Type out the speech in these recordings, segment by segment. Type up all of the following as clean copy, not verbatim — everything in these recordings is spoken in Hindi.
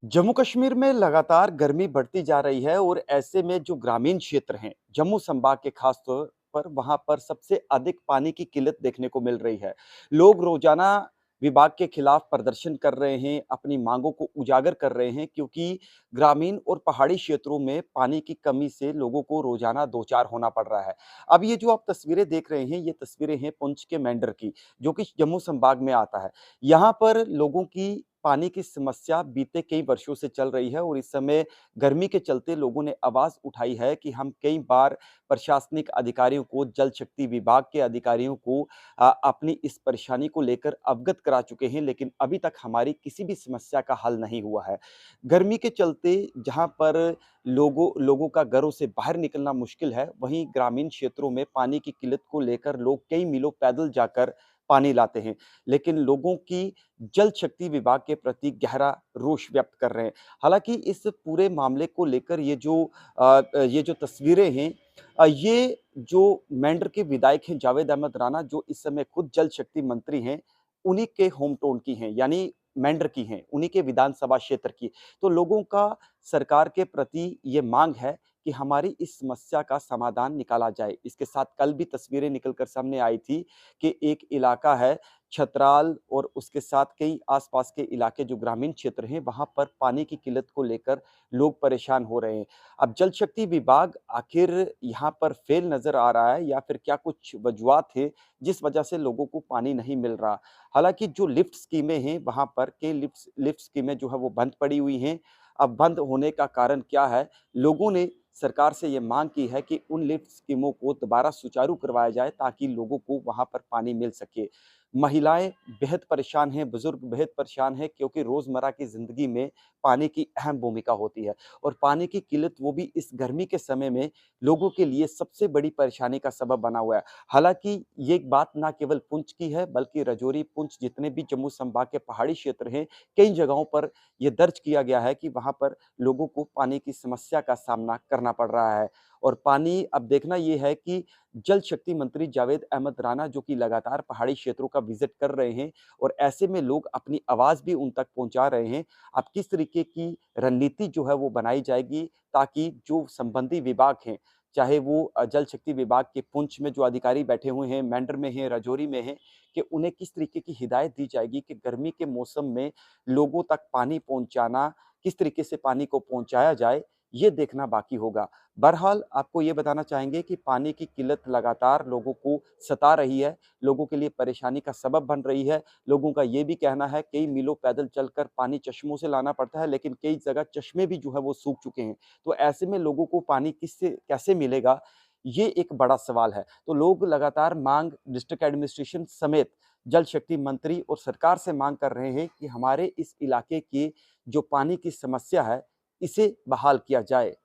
जम्मू कश्मीर में लगातार गर्मी बढ़ती जा रही है और ऐसे में जो ग्रामीण क्षेत्र हैं, जम्मू संभाग के खास तौर पर वहां पर सबसे अधिक पानी की किल्लत देखने को मिल रही है। लोग रोजाना विभाग के खिलाफ प्रदर्शन कर रहे हैं, अपनी मांगों को उजागर कर रहे हैं क्योंकि ग्रामीण और पहाड़ी क्षेत्रों में पानी की कमी से लोगों को रोजाना दो चार होना पड़ रहा है। अब ये जो आप तस्वीरें देख रहे हैं, ये तस्वीरें हैं पुंछ के मेंढर की, जो कि जम्मू संभाग में आता है। यहाँ पर लोगों की पानी की समस्या बीते कई वर्षों से चल रही है और इस समय गर्मी के चलते लोगों ने आवाज उठाई है कि हम कई बार प्रशासनिक अधिकारियों को, जल शक्ति विभाग के अधिकारियों को अपनी इस परेशानी को लेकर अवगत करा चुके हैं, लेकिन अभी तक हमारी किसी भी समस्या का हल नहीं हुआ है। गर्मी के चलते जहां पर लोगों लोगों का घरों से बाहर निकलना मुश्किल है, वहीं ग्रामीण क्षेत्रों में पानी की किल्लत को लेकर लोग कई मीलों पैदल जाकर पानी लाते हैं। लेकिन लोगों की जल शक्ति विभाग के प्रति गहरा रोष व्यक्त कर रहे हैं। हालाँकि इस पूरे मामले को लेकर ये जो तस्वीरें हैं, ये जो मेंढर के विधायक हैं जावेद अहमद राणा, जो इस समय खुद जल शक्ति मंत्री हैं, उन्हीं के होम टाउन की हैं, यानी मेंढर की हैं, उन्हीं के विधानसभा क्षेत्र की। तो लोगों का सरकार के प्रति ये मांग है कि हमारी इस समस्या का समाधान निकाला जाए। इसके साथ कल भी तस्वीरें निकल कर सामने आई थी कि एक इलाका है छतराल और उसके साथ कई आसपास के इलाके जो ग्रामीण क्षेत्र हैं, वहां पर पानी की किल्लत को लेकर लोग परेशान हो रहे हैं। अब जल शक्ति विभाग आखिर यहाँ पर फेल नजर आ रहा है या फिर क्या कुछ वजूहात है जिस वजह से लोगों को पानी नहीं मिल रहा। हालांकि जो लिफ्ट स्कीमें हैं वहां पर के लिफ्ट लिफ्ट स्कीमें जो है वो बंद पड़ी हुई हैं। अब बंद होने का कारण क्या है? लोगों ने सरकार से ये मांग की है कि उन लिफ्ट स्कीमों को दोबारा सुचारू करवाया जाए ताकि लोगों को वहां पर पानी मिल सके। महिलाएं बेहद परेशान हैं, बुजुर्ग बेहद परेशान हैं क्योंकि रोजमर्रा की जिंदगी में पानी की अहम भूमिका होती है और पानी की किल्लत वो भी इस गर्मी के समय में लोगों के लिए सबसे बड़ी परेशानी का सबब बना हुआ है। हालांकि ये एक बात ना केवल पुंछ की है बल्कि राजौरी, पुंछ जितने भी जम्मू संभाग के पहाड़ी क्षेत्र हैं, कई जगहों पर यह दर्ज किया गया है कि वहां पर लोगों को पानी की समस्या का सामना करना पड़ रहा है। और पानी अब देखना यह है कि जल शक्ति मंत्री जावेद अहमद राणा जो कि लगातार पहाड़ी क्षेत्रों का विजिट कर रहे हैं और ऐसे में लोग अपनी आवाज भी उन तक पहुंचा रहे हैं। अब किस तरीके की रणनीति जो है वो बनाई जाएगी ताकि जो संबंधी विभाग हैं, चाहे वो जल शक्ति विभाग के पुंछ में जो अधिकारी बैठे हुए हैं, मेंढर में हैं, राजौरी में हैं, कि उन्हें किस तरीके की हिदायत दी जाएगी कि गर्मी के मौसम में लोगों तक पानी पहुंचाना, किस तरीके से पानी को पहुंचाया जाए, ये देखना बाकी होगा। बहरहाल आपको ये बताना चाहेंगे कि पानी की किल्लत लगातार लोगों को सता रही है, लोगों के लिए परेशानी का सबब बन रही है। लोगों का ये भी कहना है कई मीलों पैदल चलकर पानी चश्मों से लाना पड़ता है, लेकिन कई जगह चश्मे भी जो है वो सूख चुके हैं। तो ऐसे में लोगों को पानी किससे कैसे मिलेगा? ये एक बड़ा सवाल है। तो लोग लगातार मांग डिस्ट्रिक्ट एडमिनिस्ट्रेशन समेत जल शक्ति मंत्री और सरकार से मांग कर रहे हैं कि हमारे इस इलाके की जो पानी की समस्या है, इसे बहाल किया जाए।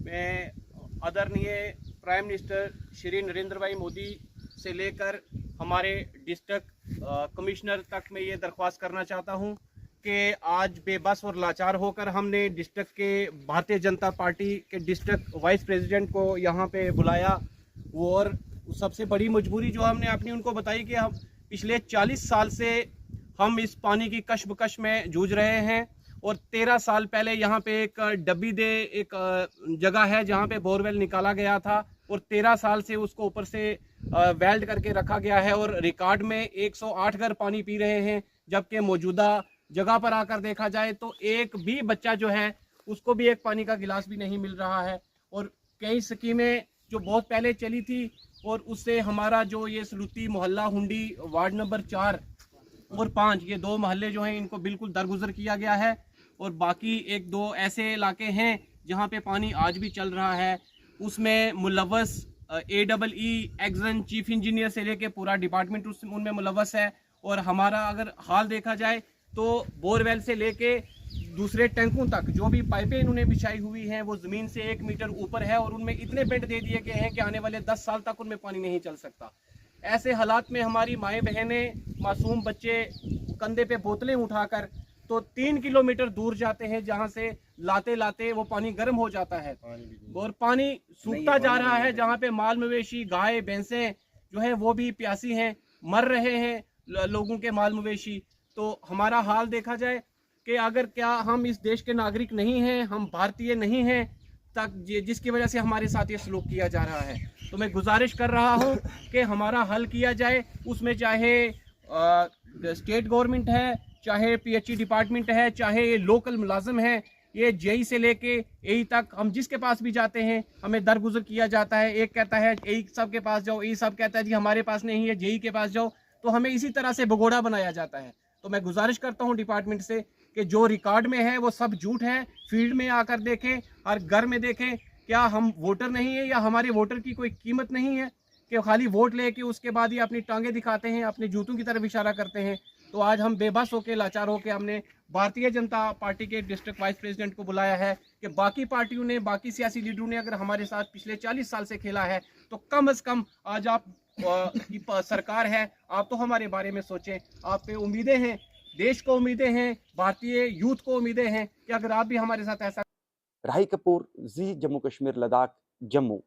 मैं आदरणीय प्राइम मिनिस्टर श्री नरेंद्र भाई मोदी से लेकर हमारे डिस्ट्रिक्ट कमिश्नर तक मैं ये दरख्वास्त करना चाहता हूँ कि आज बेबस और लाचार होकर हमने डिस्ट्रिक्ट के भारतीय जनता पार्टी के डिस्ट्रिक्ट वाइस प्रेसिडेंट को यहाँ पे बुलाया। वो और सबसे बड़ी मजबूरी जो हमने अपनी उनको बताई कि हम पिछले 40 साल से हम इस पानी की कशमकश में जूझ रहे हैं और 13 साल पहले यहाँ पे एक डब्बी दे एक जगह है जहाँ पे बोरवेल निकाला गया था और 13 साल से उसको ऊपर से वेल्ड करके रखा गया है और रिकॉर्ड में 108 घर पानी पी रहे हैं, जबकि मौजूदा जगह पर आकर देखा जाए तो एक भी बच्चा जो है उसको भी एक पानी का गिलास भी नहीं मिल रहा है। और कई स्कीमें जो बहुत पहले चली थी और उससे हमारा जो ये सलूती मोहल्ला हुंडी वार्ड नंबर 4 और 5 ये दो मोहल्ले जो हैं इनको बिल्कुल दरगुजर किया गया है और बाकी एक दो ऐसे इलाके हैं जहाँ पे पानी आज भी चल रहा है। उसमें मुलव्वस AEE एक्सन चीफ इंजीनियर से लेके पूरा डिपार्टमेंट उनमें मुलव्वस है। और हमारा अगर हाल देखा जाए तो बोरवेल से लेके दूसरे टैंकों तक जो भी पाइपें इन्होंने बिछाई हुई हैं वो ज़मीन से 1 मीटर ऊपर है और उनमें इतने बेड दे दिए गए हैं कि आने वाले 10 साल तक उनमें पानी नहीं चल सकता। ऐसे हालात में हमारी माएँ बहनें, मासूम बच्चे कंधे पे बोतलें उठाकर तो 3 किलोमीटर दूर जाते हैं जहां से लाते लाते वो पानी गर्म हो जाता है और पानी सूखता जा रहा है, जहां पे माल मवेशी गाय भैंसें जो है वो भी प्यासी हैं, मर रहे हैं लोगों के माल मवेशी। तो हमारा हाल देखा जाए कि अगर क्या हम इस देश के नागरिक नहीं हैं, हम भारतीय नहीं हैं, तक जिसकी वजह से हमारे साथ ये सलूक किया जा रहा है। तो मैं गुजारिश कर रहा हूँ कि हमारा हल किया जाए, उसमें चाहे स्टेट गवर्नमेंट है, चाहे पीएचई डिपार्टमेंट है, चाहे ये लोकल मुलाजिम है, ये जेई से लेके एई तक हम जिसके पास भी जाते हैं हमें दरगुजर किया जाता है। एक कहता है एई सब के पास जाओ, एई सब कहता है जी हमारे पास नहीं है, जेई के पास जाओ, तो हमें इसी तरह से भगोड़ा बनाया जाता है। तो मैं गुजारिश करता हूँ डिपार्टमेंट से कि जो रिकॉर्ड में है वो सब झूठ है, फील्ड में आकर देखें, हर घर में देखें, क्या हम वोटर नहीं है या हमारे वोटर की कोई कीमत नहीं है कि खाली वोट लेके उसके बाद ही अपनी टांगे दिखाते हैं, अपने जूतों की तरफ इशारा करते हैं। तो आज हम बेबस होकर, लाचार होकर हमने भारतीय जनता पार्टी के डिस्ट्रिक्ट वाइस प्रेसिडेंट को बुलाया है कि बाकी पार्टियों ने, बाकी सियासी लीडरों ने अगर हमारे साथ पिछले 40 साल से खेला है तो कम से कम आज आप की सरकार है, आप तो हमारे बारे में सोचें। आप पे उम्मीदें हैं, देश को उम्मीदें हैं, भारतीय यूथ को उम्मीदें हैं कि अगर आप भी हमारे साथ ऐसा। राही कपूर, जी जम्मू कश्मीर लद्दाख, जम्मू।